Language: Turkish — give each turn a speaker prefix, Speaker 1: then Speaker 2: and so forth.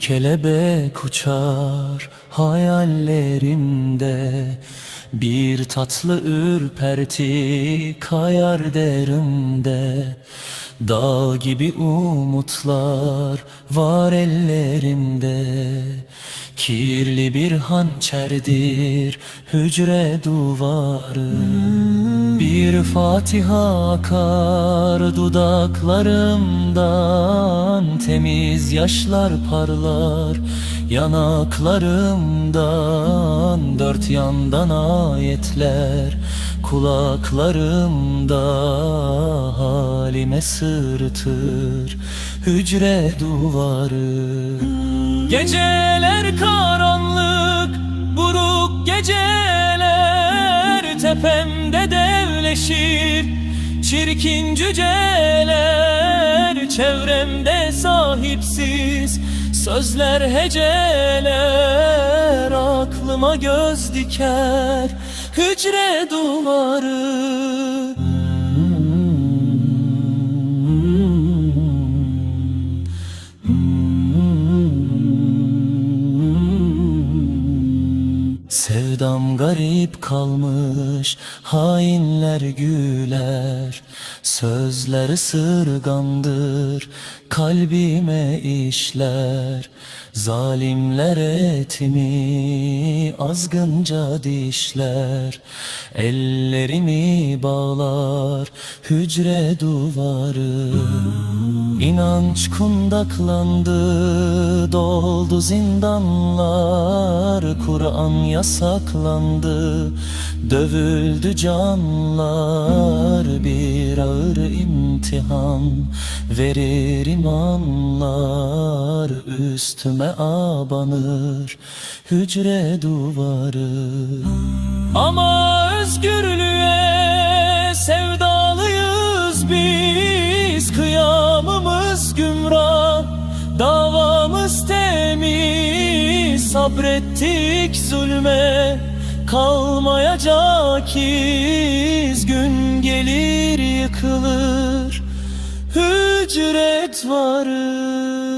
Speaker 1: kelebek uçar hayallerimde, bir tatlı ürperti kayar derimde. Dağ gibi umutlar var ellerimde, kirli bir hançerdir hücre duvarı. Bir Fatiha akar dudaklarımdan, temiz yaşlar parlar yanaklarımdan. Dört yandan ayetler kulaklarımda, halime sırıtır hücre duvarı. Geceler karanlık, buruk geceler, tepemde devleşir çirkin cüceler. Çevremde sahipsiz sözler, heceler, aklıma göz diker hücre duvarı. Sevdam garip kalmış, hainler güler, sözler ısırgandır, kalbime işler. Zalimler etimi azgınca dişler, ellerimi bağlar hücre duvarı. İnanç kundaklandı, doldu zindanlar, Kur'an yasaklandı, dövüldü canlar. Bir ağır imtihan verir imanlar, üstüme abanır hücre duvarı. Ama özgürlüğe sevdalıyız biz, kıyamımız gümrah, davamız temiz. Sabrettik zulme, kalmayacak iz, gün gelir yıkılır hücre duvarı.